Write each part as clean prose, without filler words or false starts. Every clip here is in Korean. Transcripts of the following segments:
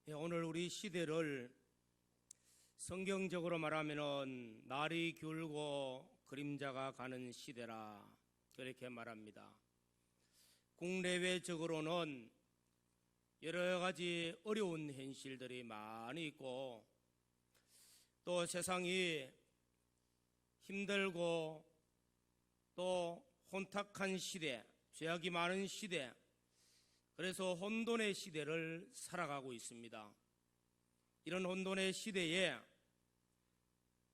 오늘 우리 시대를 성경적으로 말하면은 날이 기울고 그림자가 가는 시대라 그렇게 말합니다. 국내외적으로는 여러 가지 어려운 현실들이 많이 있고 또 세상이 힘들고 또 혼탁한 시대, 죄악이 많은 시대, 그래서 혼돈의 시대를 살아가고 있습니다. 이런 혼돈의 시대에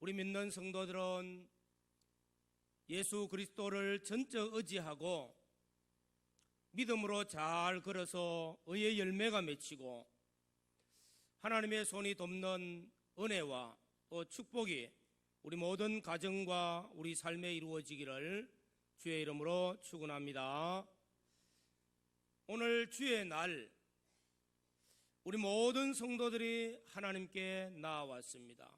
우리 믿는 성도들은 예수 그리스도를 전적 의지하고 믿음으로 잘 걸어서 의의 열매가 맺히고 하나님의 손이 돕는 은혜와 또 축복이 우리 모든 가정과 우리 삶에 이루어지기를 주의 이름으로 축원합니다. 오늘 주의 날 우리 모든 성도들이 하나님께 나아왔습니다.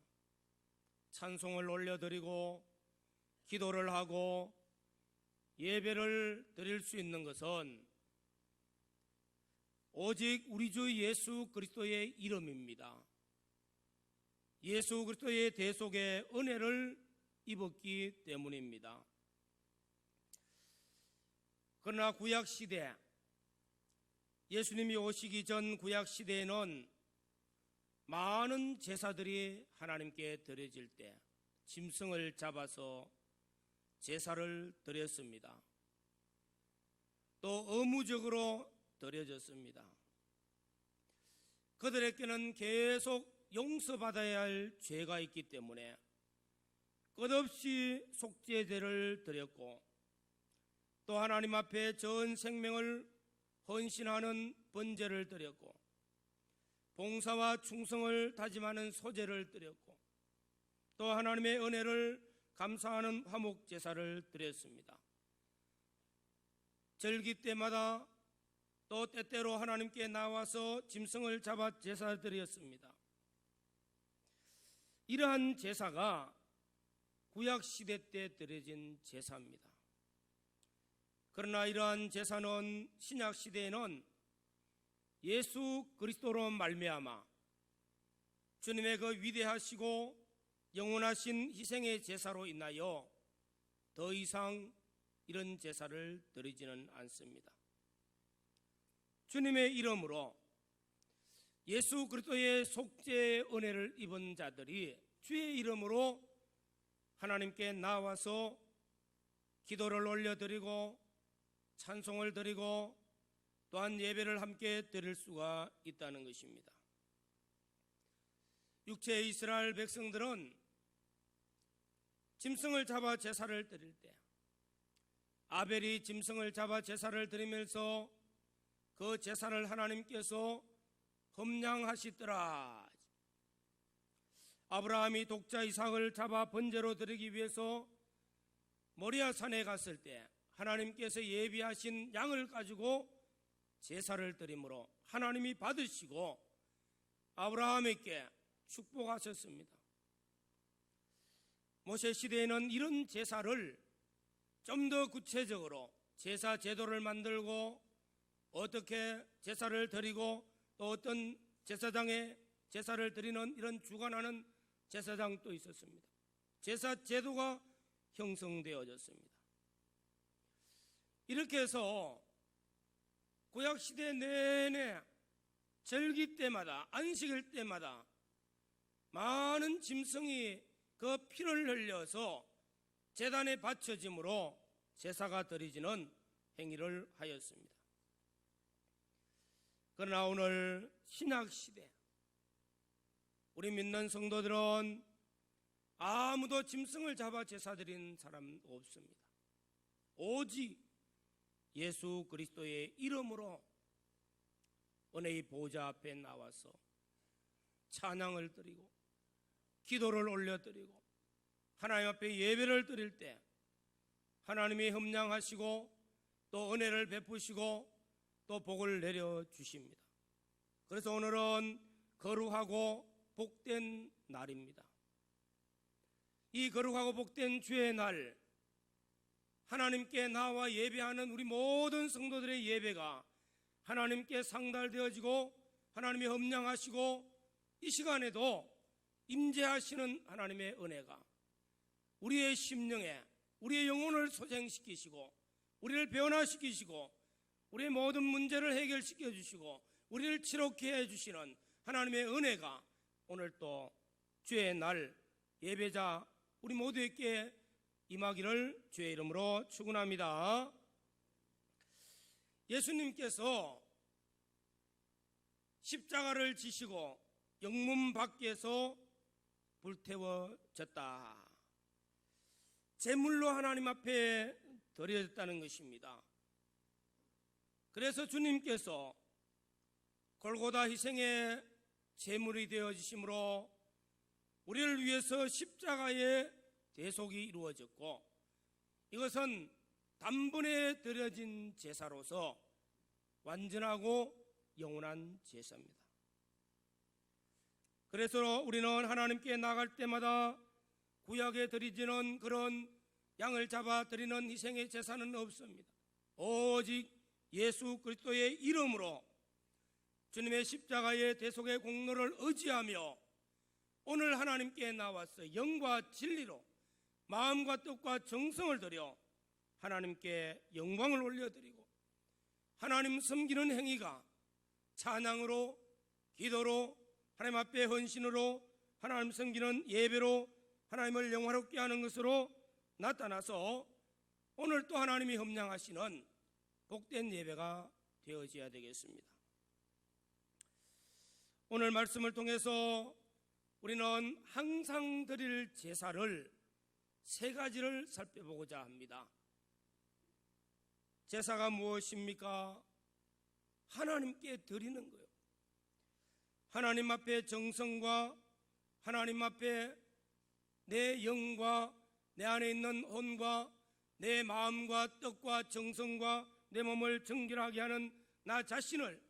찬송을 올려드리고 기도를 하고 예배를 드릴 수 있는 것은 오직 우리 주 예수 그리스도의 이름입니다. 예수 그리스도의 대속의 은혜를 입었기 때문입니다. 그러나 구약시대, 예수님이 오시기 전 구약시대에는 많은 제사들이 하나님께 드려질 때 짐승을 잡아서 제사를 드렸습니다. 또 의무적으로 드려졌습니다. 그들에게는 계속 용서받아야 할 죄가 있기 때문에 끝없이 속죄제를 드렸고 또 하나님 앞에 전 생명을 헌신하는 번제를 드렸고 봉사와 충성을 다짐하는 소제를 드렸고 또 하나님의 은혜를 감사하는 화목 제사를 드렸습니다. 절기 때마다 또 때때로 하나님께 나와서 짐승을 잡아 제사 드렸습니다. 이러한 제사가 구약 시대 때 드려진 제사입니다. 그러나 이러한 제사는 신약 시대에는 예수 그리스도로 말미암아 주님의 그 위대하시고 영원하신 희생의 제사로 인하여 더 이상 이런 제사를 드리지는 않습니다. 주님의 이름으로 예수 그리스도의 속죄의 은혜를 입은 자들이 주의 이름으로 하나님께 나와서 기도를 올려드리고 찬송을 드리고 또한 예배를 함께 드릴 수가 있다는 것입니다. 육체의 이스라엘 백성들은 짐승을 잡아 제사를 드릴 때 아벨이 짐승을 잡아 제사를 드리면서 그 제사를 하나님께서 험량하시더라. 아브라함이 독자 이삭을 잡아 번제로 드리기 위해서 모리아 산에 갔을 때 하나님께서 예비하신 양을 가지고 제사를 드림으로 하나님이 받으시고 아브라함에게 축복하셨습니다. 모세 시대에는 이런 제사를 좀 더 구체적으로 제사 제도를 만들고 어떻게 제사를 드리고 또 어떤 제사장에 제사를 드리는 이런 주관하는 제사장도 있었습니다. 제사 제도가 형성되어졌습니다. 이렇게 해서 구약시대 내내 절기 때마다 안식일 때마다 많은 짐승이 그 피를 흘려서 제단에 바쳐짐으로 제사가 드리지는 행위를 하였습니다. 그러나 오늘 신약시대 우리 믿는 성도들은 아무도 짐승을 잡아 제사 드리는 사람 없습니다. 오직 예수 그리스도의 이름으로 은혜의 보좌 앞에 나와서 찬양을 드리고 기도를 올려드리고 하나님 앞에 예배를 드릴 때 하나님이 험량하시고 또 은혜를 베푸시고 또 복을 내려주십니다. 그래서 오늘은 거룩하고 복된 날입니다. 이 거룩하고 복된 주의 날 하나님께 나와 예배하는 우리 모든 성도들의 예배가 하나님께 상달되어지고 하나님이 험량하시고 이 시간에도 임재하시는 하나님의 은혜가 우리의 심령에 우리의 영혼을 소생시키시고 우리를 변화시키시고 우리의 모든 문제를 해결시켜 주시고 우리를 치료케 해주시는 하나님의 은혜가 오늘 또 주의 날 예배자 우리 모두에게 임하기를 주의 이름으로 축원합니다. 예수님께서 십자가를 지시고 영문 밖에서 불태워졌다. 제물로 하나님 앞에 드려졌다는 것입니다. 그래서 주님께서 골고다 희생의 제물이 되어지심으로 우리를 위해서 십자가의 대속이 이루어졌고 이것은 단번에 드려진 제사로서 완전하고 영원한 제사입니다. 그래서 우리는 하나님께 나갈 때마다 구약에 드리지는 그런 양을 잡아 드리는 희생의 제사는 없습니다. 오직 예수 그리스도의 이름으로 주님의 십자가의 대속의 공로를 의지하며 오늘 하나님께 나와서 영과 진리로 마음과 뜻과 정성을 들여 하나님께 영광을 올려드리고 하나님 섬기는 행위가 찬양으로 기도로 하나님 앞에 헌신으로 하나님 섬기는 예배로 하나님을 영화롭게 하는 것으로 나타나서 오늘 또 하나님이 험량하시는 복된 예배가 되어져야 되겠습니다. 오늘 말씀을 통해서 우리는 항상 드릴 제사를 세 가지를 살펴보고자 합니다. 제사가 무엇입니까? 하나님께 드리는 거예요. 하나님 앞에 정성과 하나님 앞에 내 영과 내 안에 있는 혼과 내 마음과 뜻과 정성과 내 몸을 정결하게 하는 나 자신을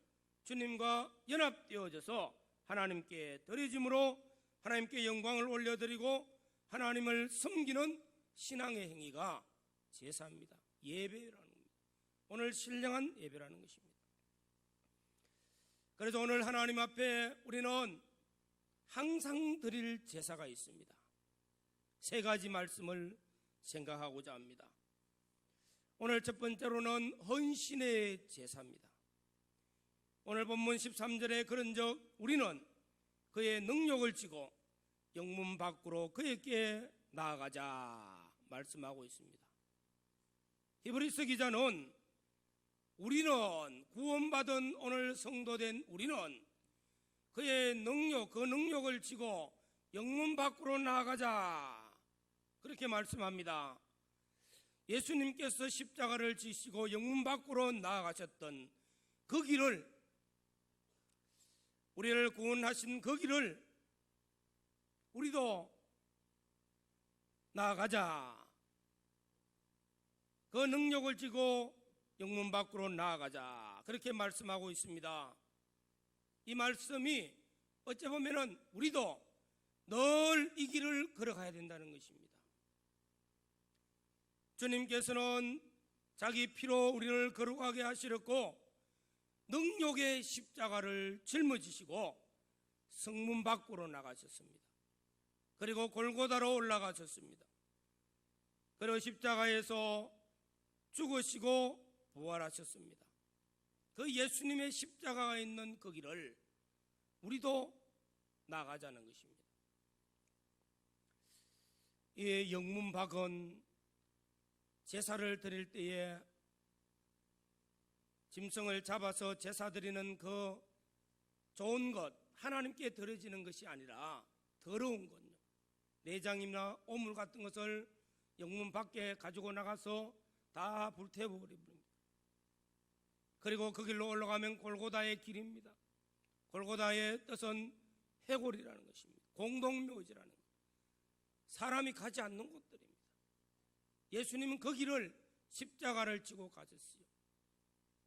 주님과 연합되어져서 하나님께 드려짐으로 하나님께 영광을 올려드리고 하나님을 섬기는 신앙의 행위가 제사입니다. 예배라는 겁니다. 오늘 신령한 예배라는 것입니다. 그래서 오늘 하나님 앞에 우리는 항상 드릴 제사가 있습니다. 세 가지 말씀을 생각하고자 합니다. 오늘 첫 번째로는 헌신의 제사입니다. 오늘 본문 13절에 그런즉 우리는 그의 능력을 지고 영문 밖으로 그에게 나아가자 말씀하고 있습니다. 히브리서 기자는 우리는 구원받은 오늘 성도된 우리는 그의 능력, 그 능력을 지고 영문 밖으로 나아가자 그렇게 말씀합니다. 예수님께서 십자가를 지시고 영문 밖으로 나아가셨던 그 길을 우리를 구원하신 그 길을 우리도 나아가자. 그 능력을 지고 영문 밖으로 나아가자. 그렇게 말씀하고 있습니다. 이 말씀이 어찌 보면은 우리도 늘 이 길을 걸어가야 된다는 것입니다. 주님께서는 자기 피로 우리를 거룩하게 하시렸고 능력의 십자가를 짊어지시고 성문 밖으로 나가셨습니다. 그리고 골고다로 올라가셨습니다. 그리고 십자가에서 죽으시고 부활하셨습니다. 그 예수님의 십자가가 있는 그 길을 우리도 나가자는 것입니다. 이 영문 밖은 제사를 드릴 때에 짐승을 잡아서 제사 드리는 그 좋은 것 하나님께 드려지는 것이 아니라 더러운 것요 내장이나 오물 같은 것을 영문 밖에 가지고 나가서 다 불태워버립니다. 그리고 그 길로 올라가면 골고다의 길입니다. 골고다의 뜻은 해골이라는 것입니다. 공동묘지라는 것. 사람이 가지 않는 곳들입니다. 예수님은 그 길을 십자가를 지고 가셨어요.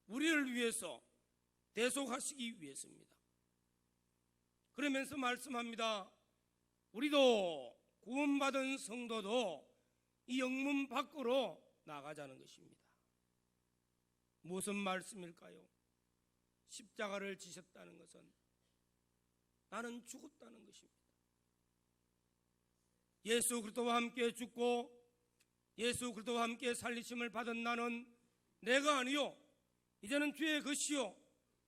우리를 위해서 대속하시기 위해서입니다. 그러면서 말씀합니다. 우리도 구원받은 성도도 이 영문 밖으로 나가자는 것입니다. 무슨 말씀일까요? 십자가를 지셨다는 것은 나는 죽었다는 것입니다. 예수 그리스도와 함께 죽고 예수 그리스도와 함께 살리심을 받은 나는 내가 아니요 이제는 주의 것이요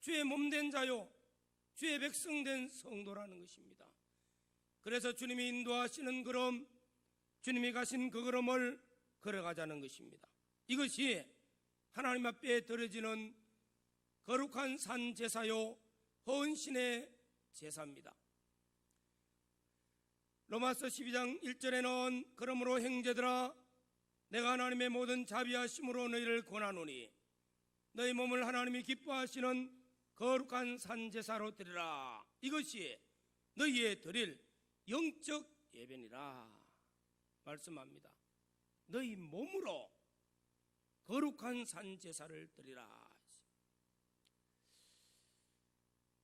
주의 몸된 자요 주의 백성된 성도라는 것입니다. 그래서 주님이 인도하시는 걸음, 주님이 가신 그 걸음을 걸어가자는 것입니다. 이것이 하나님 앞에 드려지는 거룩한 산 제사요 헌신의 제사입니다. 로마서 12장 1절에는 그러므로 형제들아 내가 하나님의 모든 자비하심으로 너희를 권하노니 너희 몸을 하나님이 기뻐하시는 거룩한 산 제사로 드리라. 이것이 너희의 드릴 영적 예배니라 말씀합니다. 너희 몸으로 거룩한 산 제사를 드리라.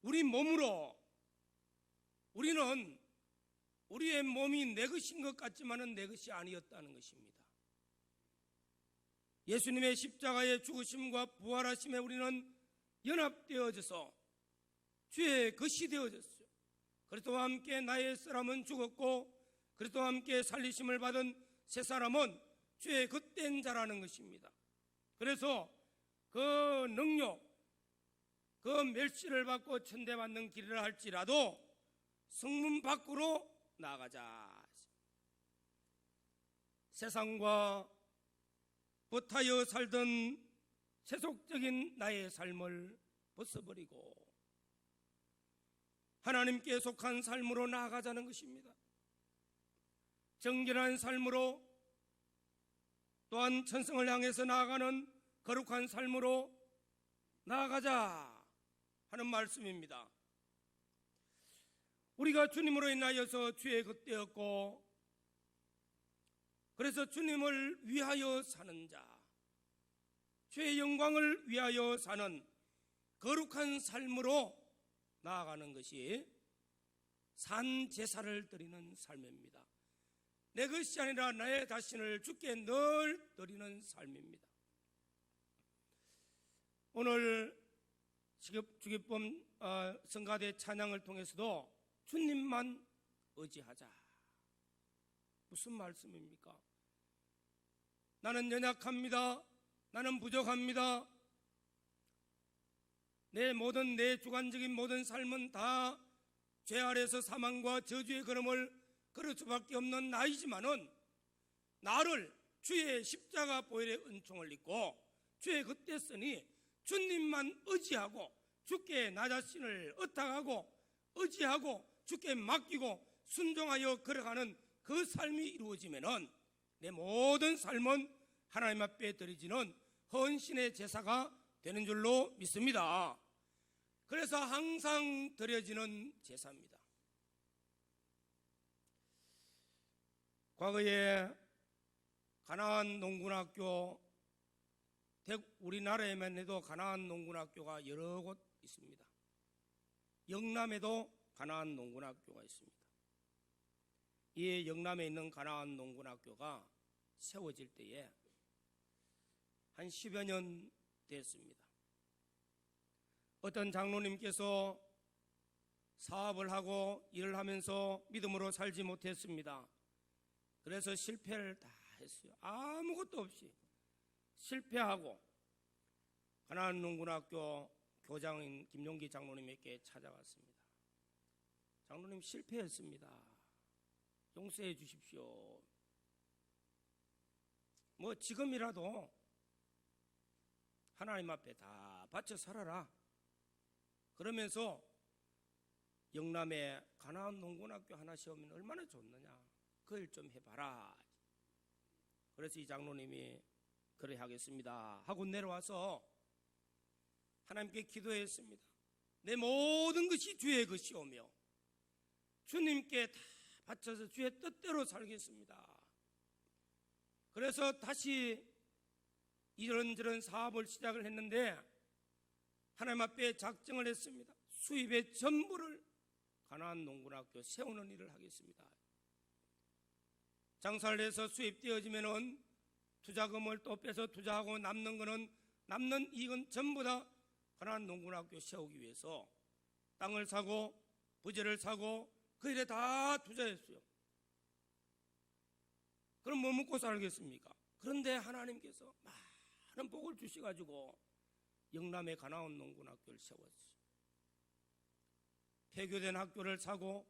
우리 몸으로 우리는 우리의 몸이 내 것인 것 같지만은 내 것이 아니었다는 것입니다. 예수님의 십자가의 죽으심과 부활하심에 우리는 연합되어져서 주의 것이 되어졌어요. 그리스도와 함께 나의 사람은 죽었고 그리스도와 함께 살리심을 받은 새 사람은 주의 겉된 자라는 것입니다. 그래서 그 능력, 그 멸시를 받고 천대받는 길이라 할지라도 성문 밖으로 나가자. 세상과 버타여 살던 세속적인 나의 삶을 벗어버리고 하나님께 속한 삶으로 나아가자는 것입니다. 정결한 삶으로 또한 천성을 향해서 나아가는 거룩한 삶으로 나아가자 하는 말씀입니다. 우리가 주님으로 인하여서 주의 것 되었고 그래서 주님을 위하여 사는 자, 주의 영광을 위하여 사는 거룩한 삶으로 나아가는 것이 산 제사를 드리는 삶입니다. 내 것이 아니라 나의 자신을 주께 늘 드리는 삶입니다. 오늘 주기쁨 성가대 찬양을 통해서도 주님만 의지하자. 무슨 말씀입니까? 나는 연약합니다. 나는 부족합니다. 내 주관적인 모든 삶은 다 죄 아래서 사망과 저주의 걸음을 걸을 수밖에 없는 나이지만은 나를 주의 십자가 보혈의 은총을 입고 주의 겉에 쓰니 주님만 의지하고 주께 나 자신을 의탁하고 의지하고 주께 맡기고 순종하여 걸어가는 그 삶이 이루어지면은 내 모든 삶은 하나님 앞에 드려지는 헌신의 제사가 되는 줄로 믿습니다. 그래서 항상 드려지는 제사입니다. 과거에 가나안 농군학교, 우리나라에만 해도 가나안 농군학교가 여러 곳 있습니다. 영남에도 가나안 농군학교가 있습니다. 이 영남에 있는 가나안 농군학교가 세워질 때에 한 10여 년 됐습니다. 어떤 장로님께서 사업을 하고 일을 하면서 믿음으로 살지 못했습니다. 그래서 실패를 다 했어요. 아무것도 없이 실패하고 가나안 농군학교 교장인 김용기 장로님에게 찾아갔습니다. 장로님 실패했습니다. 용서해 주십시오. 뭐 지금이라도 하나님 앞에 다 바쳐 살아라. 그러면서 영남에 가나안 농군학교 하나 세우면 얼마나 좋느냐. 그 일 좀 해봐라. 그래서 이 장로님이 그래 하겠습니다 하고 내려와서 하나님께 기도했습니다. 내 모든 것이 주의 것이오며 주님께 다 바쳐서 주의 뜻대로 살겠습니다. 그래서 다시 이런저런 사업을 시작을 했는데 하나님 앞에 작정을 했습니다. 수입의 전부를 가나안 농군학교 세우는 일을 하겠습니다. 장사를 해서 투자금을 또 빼서 투자하고 남는 이익은 전부 다 가나안 농군학교 세우기 위해서 땅을 사고 부재를 사고 그 일에 다 투자했어요. 그럼 뭐 먹고 살겠습니까? 그런데 하나님께서 많은 복을 주셔가지고 영남의 가나안 농군학교를 세웠어요. 폐교된 학교를 사고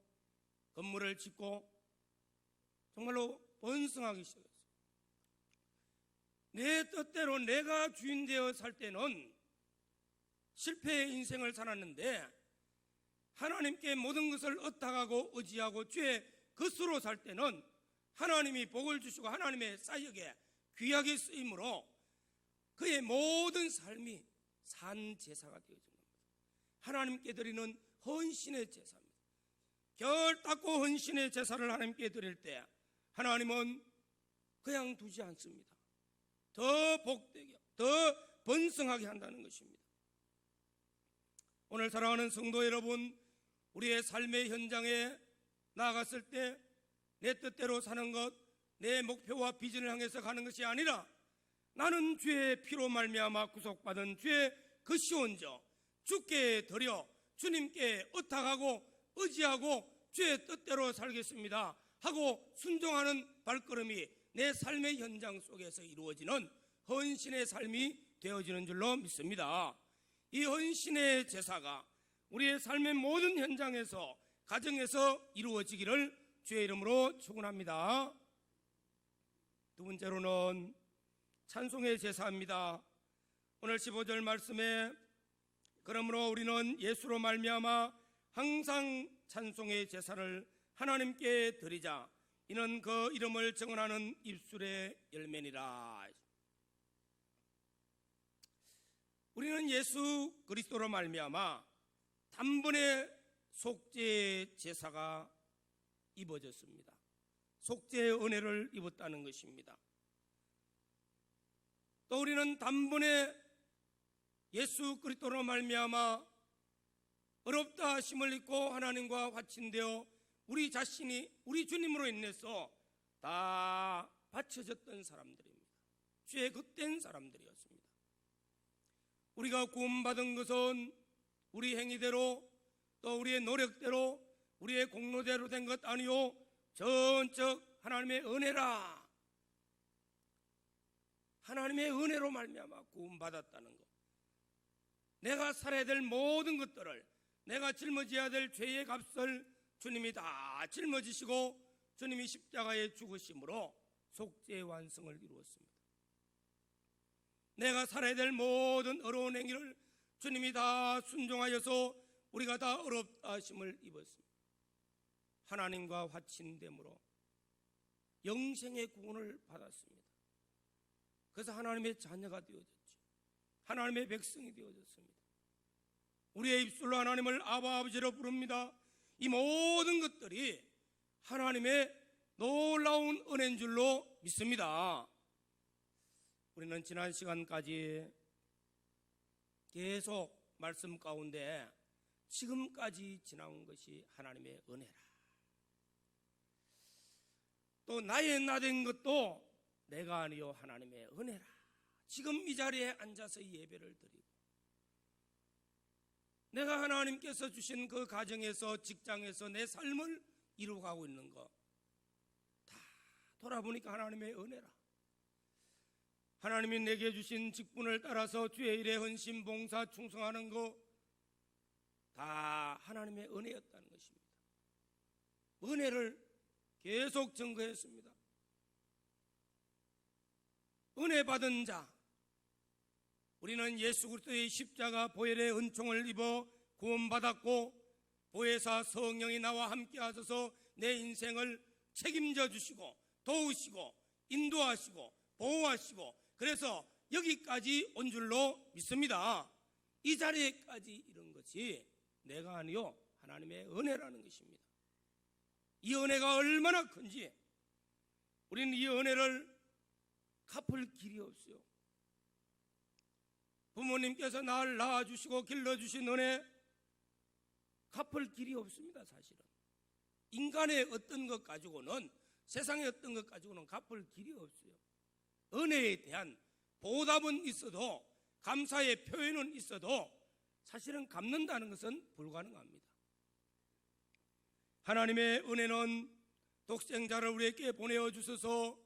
건물을 짓고 정말로 번성하기 시작했어요. 내 뜻대로 내가 주인 되어 살 때는 실패의 인생을 살았는데 하나님께 모든 것을 의탁하고 의지하고 주의 것으로 살 때는 하나님이 복을 주시고 하나님의 사역에 귀하게 쓰임으로 그의 모든 삶이 산 제사가 되어진 겁니다. 하나님께 드리는 헌신의 제사입니다. 결 닦고 헌신의 제사를 하나님께 드릴 때 하나님은 그냥 두지 않습니다. 더 복되게 더 번성하게 한다는 것입니다. 오늘 사랑하는 성도 여러분, 우리의 삶의 현장에 나아갔을 때 내 뜻대로 사는 것, 내 목표와 비전을 향해서 가는 것이 아니라 나는 주의 피로 말미암아 구속받은 주의 것이온저 주께 드려 주님께 의탁하고 의지하고 주의 뜻대로 살겠습니다 하고 순종하는 발걸음이 내 삶의 현장 속에서 이루어지는 헌신의 삶이 되어지는 줄로 믿습니다. 이 헌신의 제사가 우리의 삶의 모든 현장에서 가정에서 이루어지기를 주의 이름으로 축원합니다. 두 번째로는 찬송의 제사입니다. 오늘 15절 말씀에 그러므로 우리는 예수로 말미암아 항상 찬송의 제사를 하나님께 드리자. 이는 그 이름을 증언하는 입술의 열매니라. 우리는 예수 그리스도로 말미암아 단번에 속죄의 제사가 입어졌습니다. 속죄의 은혜를 입었다는 것입니다. 또 우리는 단번에 예수 그리스도로 말미암아 어렵다 하심을 입고 하나님과 화친되어 우리 자신이 우리 주님으로 인해서 다 바쳐졌던 사람들입니다. 주의 겉된 사람들이었습니다. 우리가 구원받은 것은 우리 행위대로 또 우리의 노력대로 우리의 공로대로 된 것 아니요 전적 하나님의 은혜라. 하나님의 은혜로 말미암아 구원받았다는 것. 내가 살아야 될 모든 것들을 내가 짊어져야 될 죄의 값을 주님이 다 짊어지시고 주님이 십자가에 죽으심으로 속죄의 완성을 이루었습니다. 내가 살아야 될 모든 어려운 행위를 주님이 다 순종하여서 우리가 다 어렵다 하심을 입었습니다. 하나님과 화친됨으로 영생의 구원을 받았습니다. 그래서 하나님의 자녀가 되어졌죠. 하나님의 백성이 되어졌습니다. 우리의 입술로 하나님을 아바 아버지로 부릅니다. 이 모든 것들이 하나님의 놀라운 은혜인 줄로 믿습니다. 우리는 지난 시간까지 계속 말씀 가운데 지금까지 지나온 것이 하나님의 은혜라. 또 나의 나된 것도 내가 아니요 하나님의 은혜라. 지금 이 자리에 앉아서 이 예배를 드리고 내가 하나님께서 주신 그 가정에서 직장에서 내 삶을 이루어가고 있는 거 다 돌아보니까 하나님의 은혜라. 하나님이 내게 주신 직분을 따라서 주의 일에 헌신 봉사 충성하는 거 다 하나님의 은혜였다는 것입니다. 은혜를 계속 증거했습니다. 은혜 받은 자, 우리는 예수 그리스도의 십자가 보혈의 은총을 입어 구원받았고 보혜사 성령이 나와 함께 하셔서 내 인생을 책임져 주시고 도우시고 인도하시고 보호하시고 그래서 여기까지 온 줄로 믿습니다. 이 자리에까지 이른 것이 내가 아니요 하나님의 은혜라는 것입니다. 이 은혜가 얼마나 큰지 우리는 이 은혜를 갚을 길이 없어요. 부모님께서 나를 낳아주시고 길러주신 은혜 갚을 길이 없습니다. 사실은 인간의 어떤 것 가지고는 세상의 어떤 것 가지고는 갚을 길이 없어요. 은혜에 대한 보답은 있어도 감사의 표현은 있어도 사실은 갚는다는 것은 불가능합니다. 하나님의 은혜는 독생자를 우리에게 보내어 주셔서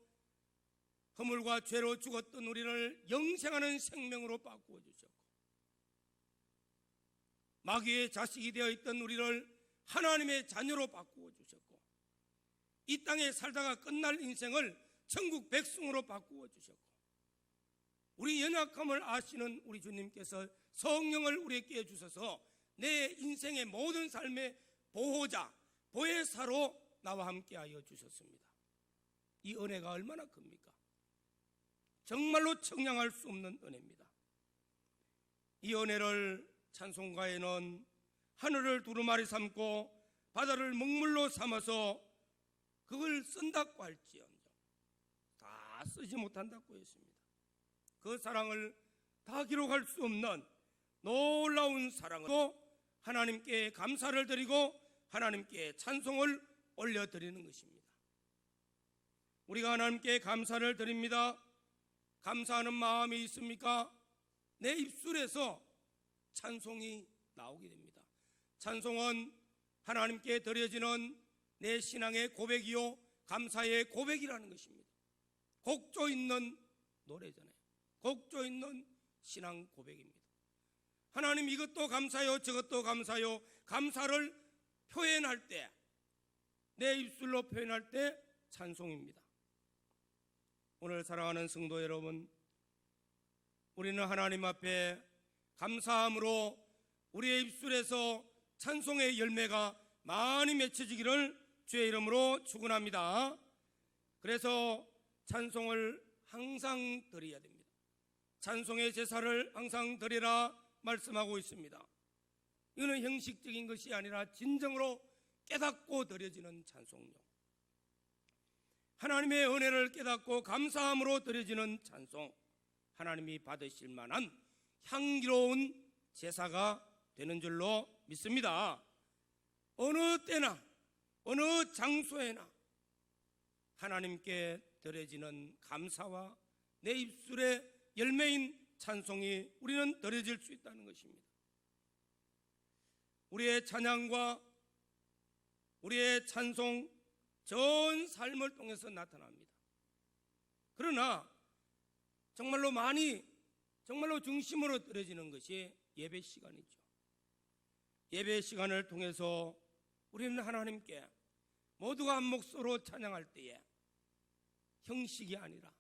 허물과 죄로 죽었던 우리를 영생하는 생명으로 바꾸어 주셨고, 마귀의 자식이 되어 있던 우리를 하나님의 자녀로 바꾸어 주셨고, 이 땅에 살다가 끝날 인생을 천국 백성으로 바꾸어 주셨고, 우리 연약함을 아시는 우리 주님께서 성령을 우리에게 주셔서 내 인생의 모든 삶의 보호자, 보혜사로 나와 함께하여 주셨습니다. 이 은혜가 얼마나 큽니까? 정말로 청량할 수 없는 은혜입니다. 이 은혜를 찬송가에는 하늘을 두루마리 삼고 바다를 먹물로 삼아서 그걸 쓴다고 할지언정 다 쓰지 못한다고 했습니다. 그 사랑을 다 기록할 수 없는 놀라운 사랑으로 하나님께 감사를 드리고 하나님께 찬송을 올려드리는 것입니다. 우리가 하나님께 감사를 드립니다. 감사하는 마음이 있습니까? 내 입술에서 찬송이 나오게 됩니다. 찬송은 하나님께 드려지는 내 신앙의 고백이요 감사의 고백이라는 것입니다. 곡조 있는 노래잖아요. 곡조 있는 신앙 고백입니다. 하나님 이것도 감사요 저것도 감사요. 감사를 표현할 때, 내 입술로 표현할 때 찬송입니다. 오늘 사랑하는 성도 여러분, 우리는 하나님 앞에 감사함으로 우리의 입술에서 찬송의 열매가 많이 맺혀지기를 주의 이름으로 축원합니다. 그래서 찬송을 항상 드려야 됩니다. 찬송의 제사를 항상 드리라 말씀하고 있습니다. 이거는 형식적인 것이 아니라 진정으로 깨닫고 드려지는 찬송요, 하나님의 은혜를 깨닫고 감사함으로 드려지는 찬송, 하나님이 받으실 만한 향기로운 제사가 되는 줄로 믿습니다. 어느 때나 어느 장소에나 하나님께 드려지는 감사와 내 입술의 열매인 찬송이 우리는 드려질 수 있다는 것입니다. 우리의 찬양과 우리의 찬송 전 삶을 통해서 나타납니다. 그러나 정말로 많이, 정말로 중심으로 드려지는 것이 예배 시간이죠. 예배 시간을 통해서 우리는 하나님께 모두가 한 목소리로 찬양할 때에 형식이 아니라,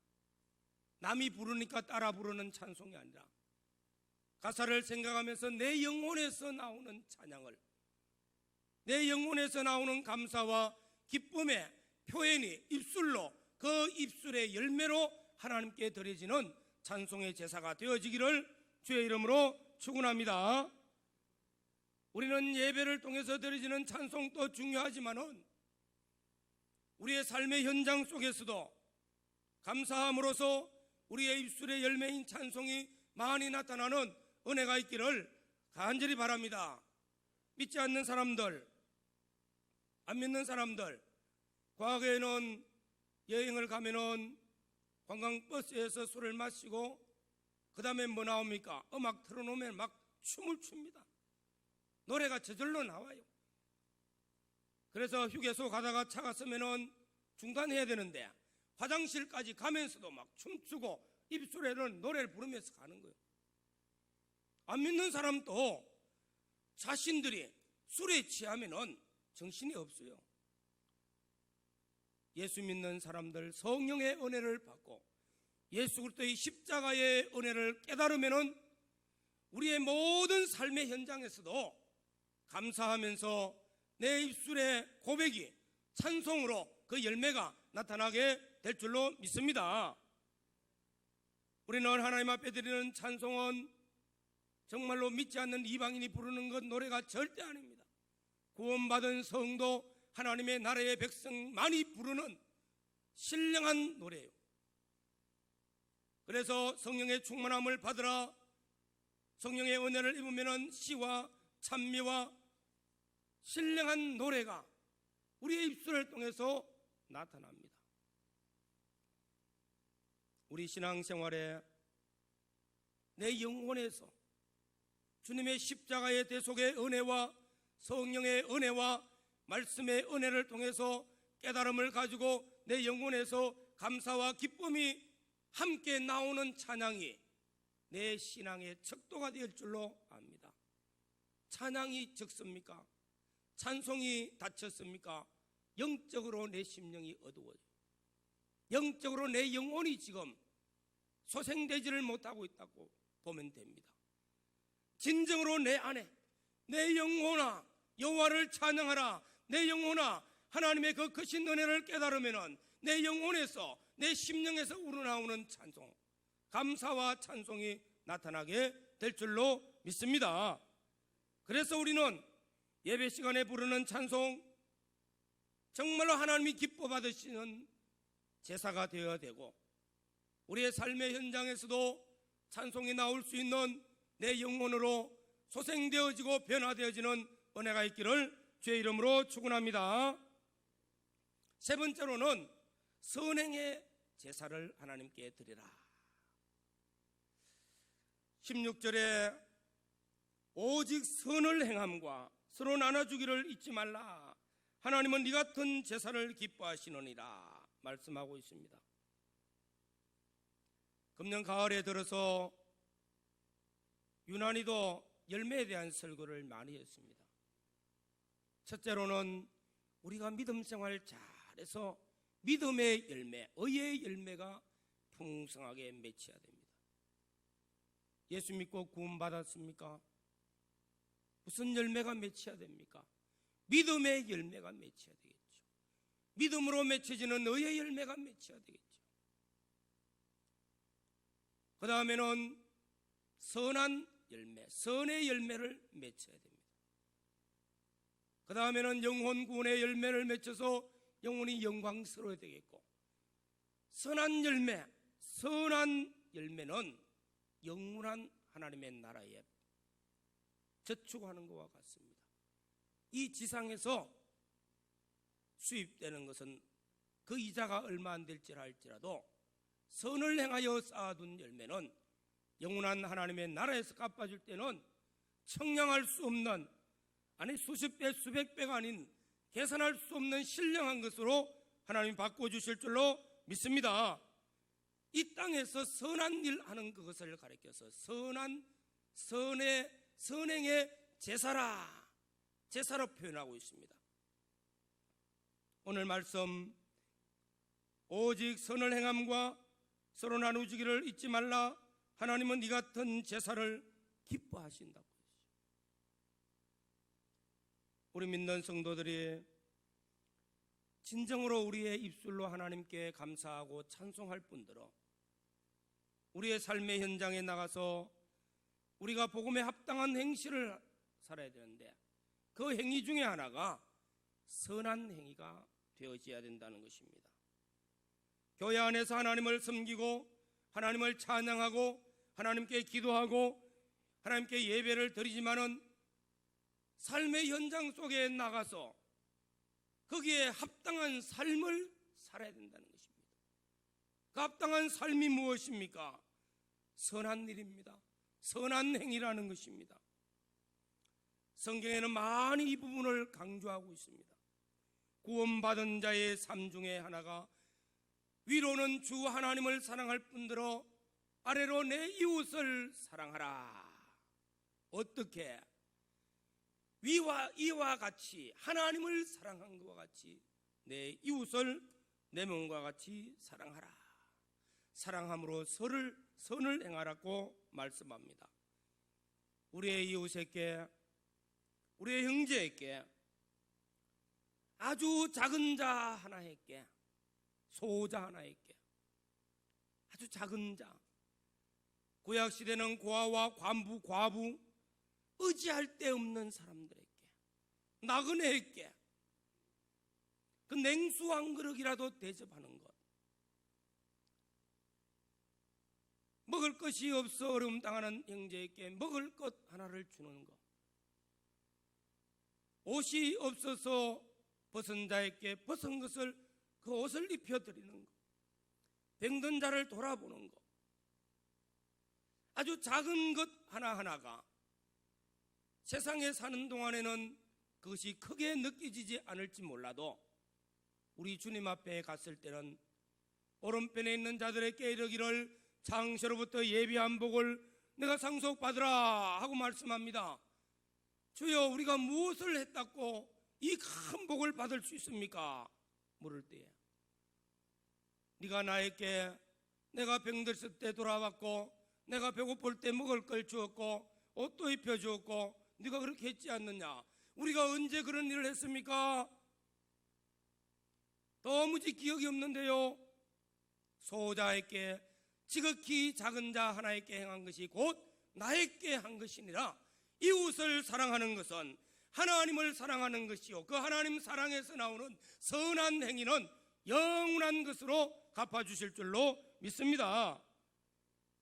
남이 부르니까 따라 부르는 찬송이 아니라 가사를 생각하면서 내 영혼에서 나오는 찬양을, 내 영혼에서 나오는 감사와 기쁨의 표현이 입술로, 그 입술의 열매로 하나님께 드려지는 찬송의 제사가 되어지기를 주의 이름으로 축원합니다. 우리는 예배를 통해서 드려지는 찬송도 중요하지만은 우리의 삶의 현장 속에서도 감사함으로써 우리의 입술의 열매인 찬송이 많이 나타나는 은혜가 있기를 간절히 바랍니다. 믿지 않는 사람들, 안 믿는 사람들, 과거에는 여행을 가면은 관광버스에서 술을 마시고 그 다음에 뭐 나옵니까? 음악 틀어놓으면 막 춤을 춥니다. 노래가 저절로 나와요. 그래서 휴게소 가다가 차가 서면은 중단해야 되는데 화장실까지 가면서도 막 춤추고 입술에는 노래를 부르면서 가는 거예요. 안 믿는 사람도 자신들이 술에 취하면은 정신이 없어요. 예수 믿는 사람들 성령의 은혜를 받고 예수 그리스도의 십자가의 은혜를 깨달으면은 우리의 모든 삶의 현장에서도 감사하면서 내 입술의 고백이 찬송으로 그 열매가 나타나게 될 줄로 믿습니다. 우리는 하나님 앞에 드리는 찬송은 정말로 믿지 않는 이방인이 부르는 것 노래가 절대 아닙니다. 구원받은 성도, 하나님의 나라의 백성만이 부르는 신령한 노래예요. 그래서 성령의 충만함을 받으라, 성령의 은혜를 입으면 시와 찬미와 신령한 노래가 우리의 입술을 통해서 나타납니다. 우리 신앙생활에 내 영혼에서 주님의 십자가의 대속의 은혜와 성령의 은혜와 말씀의 은혜를 통해서 깨달음을 가지고 내 영혼에서 감사와 기쁨이 함께 나오는 찬양이 내 신앙의 척도가 될 줄로 압니다. 찬양이 적습니까? 찬송이 닫혔습니까? 영적으로 내 심령이 어두워요. 영적으로 내 영혼이 지금 소생되지를 못하고 있다고 보면 됩니다. 진정으로 내 안에 내 영혼아 여호와를 찬양하라. 내 영혼아 하나님의 그 크신 은혜를 깨달으면은 내 영혼에서 내 심령에서 우러나오는 찬송, 감사와 찬송이 나타나게 될 줄로 믿습니다. 그래서 우리는 예배 시간에 부르는 찬송, 정말로 하나님이 기뻐 받으시는 제사가 되어야 되고, 우리의 삶의 현장에서도 찬송이 나올 수 있는 내 영혼으로 소생되어지고 변화되어지는 은혜가 있기를 주의 이름으로 축원합니다. 세 번째로는 선행의 제사를 하나님께 드리라. 16절에 오직 선을 행함과 서로 나눠주기를 잊지 말라. 하나님은 네 같은 제사를 기뻐하시느니라 말씀하고 있습니다. 금년 가을에 들어서 유난히도 열매에 대한 설교를 많이 했습니다. 첫째로는 우리가 믿음 생활 잘해서 믿음의 열매, 의의 열매가 풍성하게 맺혀야 됩니다. 예수 믿고 구원 받았습니까? 무슨 열매가 맺혀야 됩니까? 믿음의 열매가 맺혀야 되겠죠. 믿음으로 맺혀지는 의의 열매가 맺혀야 되겠죠. 그 다음에는 선한 열매, 선의 열매를 맺혀야 됩니다. 그 다음에는 영혼 구원의 열매를 맺혀서 영혼이 영광스러워야 되겠고, 선한 열매, 선한 열매는 영원한 하나님의 나라에 저축하는 것과 같습니다. 이 지상에서 수입되는 것은 그 이자가 얼마 안 될지라 할지라도 선을 행하여 쌓아둔 열매는 영원한 하나님의 나라에서 갚아줄 때는 청량할 수 없는, 아니 수십 배 수백 배가 아닌 계산할 수 없는 신령한 것으로 하나님 바꿔주실 줄로 믿습니다. 이 땅에서 선한 일 하는 그것을 가리켜서 선행의 제사로 표현하고 있습니다. 오늘 말씀, 오직 선을 행함과 서로 나누기를 잊지 말라. 하나님은 네 같은 제사를 기뻐하신다고 했어요. 우리 믿는 성도들이 진정으로 우리의 입술로 하나님께 감사하고 찬송할 뿐더러 우리의 삶의 현장에 나가서 우리가 복음에 합당한 행실을 살아야 되는데, 그 행위 중에 하나가 선한 행위가 되어져야 된다는 것입니다. 교회 안에서 하나님을 섬기고 하나님을 찬양하고 하나님께 기도하고 하나님께 예배를 드리지만은 삶의 현장 속에 나가서 거기에 합당한 삶을 살아야 된다는 것입니다. 그 합당한 삶이 무엇입니까? 선한 일입니다. 선한 행위라는 것입니다. 성경에는 많이 이 부분을 강조하고 있습니다. 구원받은 자의 삶 중에 하나가 위로는 주 하나님을 사랑할 뿐더러 아래로 내 이웃을 사랑하라. 어떻게? 이와 같이 하나님을 사랑한 것과 같이 내 이웃을 내 몸과 같이 사랑하라. 사랑함으로 선을 행하라고 말씀합니다. 우리의 이웃에게, 우리의 형제에게, 아주 작은 자 하나에게, 소자 하나에게, 아주 작은 자, 구약시대는 고아와 관부, 과부, 의지할 데 없는 사람들에게, 나그네에게 그 냉수 한 그릇이라도 대접하는 것, 먹을 것이 없어 어려움 당하는 형제에게 먹을 것 하나를 주는 것, 옷이 없어서 벗은 자에게 벗은 것을, 그 옷을 입혀드리는 것, 병든 자를 돌아보는 것, 아주 작은 것 하나하나가 세상에 사는 동안에는 그것이 크게 느껴지지 않을지 몰라도 우리 주님 앞에 갔을 때는 오른편에 있는 자들에게 이르기를 장세로부터 예비한 복을 내가 상속받으라 하고 말씀합니다. 주여, 우리가 무엇을 했다고 이 큰 복을 받을 수 있습니까? 물을 때에 네가 나에게 내가 병들었을 때 돌아왔고 내가 배고플 때 먹을 걸 주었고 옷도 입혀주었고 네가 그렇게 했지 않느냐? 우리가 언제 그런 일을 했습니까? 도무지 기억이 없는데요. 소자에게 지극히 작은 자 하나에게 행한 것이 곧 나에게 한 것이니라. 이웃을 사랑하는 것은 하나님을 사랑하는 것이요 그 하나님 사랑에서 나오는 선한 행위는 영원한 것으로 갚아주실 줄로 믿습니다.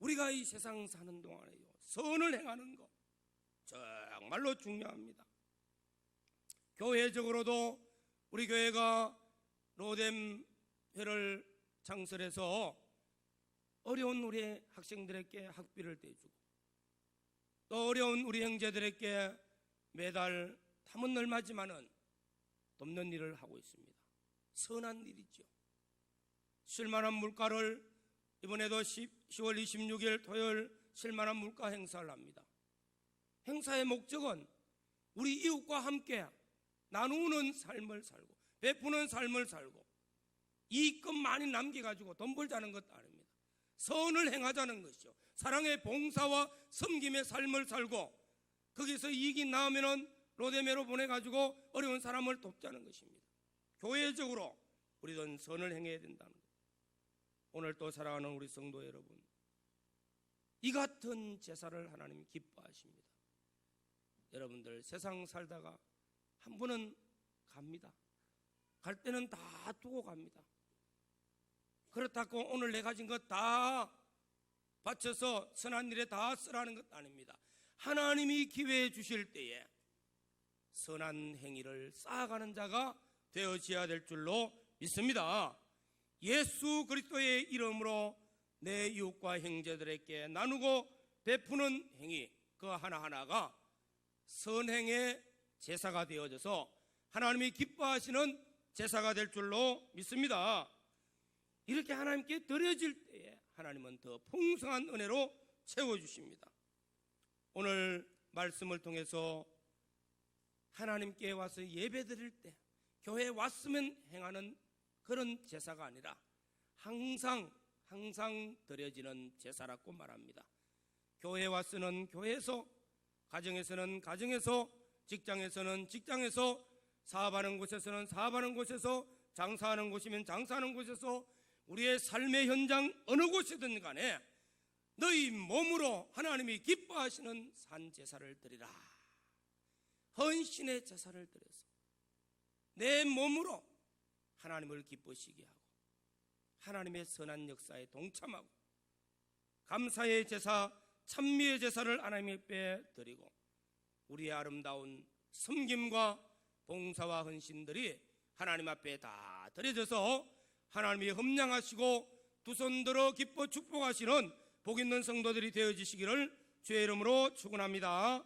우리가 이 세상 사는 동안에요 선을 행하는 것 정말로 중요합니다. 교회적으로도 우리 교회가 로뎀회를 창설해서 어려운 우리 학생들에게 학비를 대주고 또 어려운 우리 형제들에게 매달 탐은 얼마지만은 돕는 일을 하고 있습니다. 선한 일이죠. 쉴만한 물가를 이번에도 10월 26일 토요일 쉴만한 물가 행사를 합니다. 행사의 목적은 우리 이웃과 함께 나누는 삶을 살고 베푸는 삶을 살고 이익금 많이 남겨가지고 돈 벌자는 것도 아닙니다. 선을 행하자는 것이죠. 사랑의 봉사와 섬김의 삶을 살고 거기서 이익이 나오면 로데메로 보내가지고 어려운 사람을 돕자는 것입니다. 교회적으로 우리는 선을 행해야 된다는 것. 오늘 또 사랑하는 우리 성도 여러분, 이 같은 제사를 하나님이 기뻐하십니다. 여러분들 세상 살다가 한 번은 갑니다. 갈 때는 다 두고 갑니다. 그렇다고 오늘 내 가진 것 다 바쳐서 선한 일에 다 쓰라는 것 아닙니다. 하나님이 기회해 주실 때에 선한 행위를 쌓아가는 자가 되어져야 될 줄로 믿습니다. 예수 그리스도의 이름으로 내 이웃과 형제들에게 나누고 베푸는 행위 그 하나하나가 선행의 제사가 되어져서 하나님이 기뻐하시는 제사가 될 줄로 믿습니다. 이렇게 하나님께 드려질 때에 하나님은 더 풍성한 은혜로 채워주십니다. 오늘 말씀을 통해서 하나님께 와서 예배드릴 때 교회에 왔으면 행하는 그런 제사가 아니라 항상 드려지는 제사라고 말합니다. 교회에 왔으면 교회에서, 가정에서는 가정에서, 직장에서는 직장에서, 사업하는 곳에서는 사업하는 곳에서, 장사하는 곳이면 장사하는 곳에서, 우리의 삶의 현장 어느 곳이든 간에 너희 몸으로 하나님이 기뻐하시는 산제사를 드리라. 헌신의 제사를 드려서 내 몸으로 하나님을 기쁘시게 하고 하나님의 선한 역사에 동참하고 감사의 제사, 찬미의 제사를 하나님 앞에 드리고 우리의 아름다운 섬김과 봉사와 헌신들이 하나님 앞에 다 드려져서 하나님이 흠량하시고 두 손 들어 기뻐 축복하시는 복 있는 성도들이 되어지시기를 주의 이름으로 축원합니다.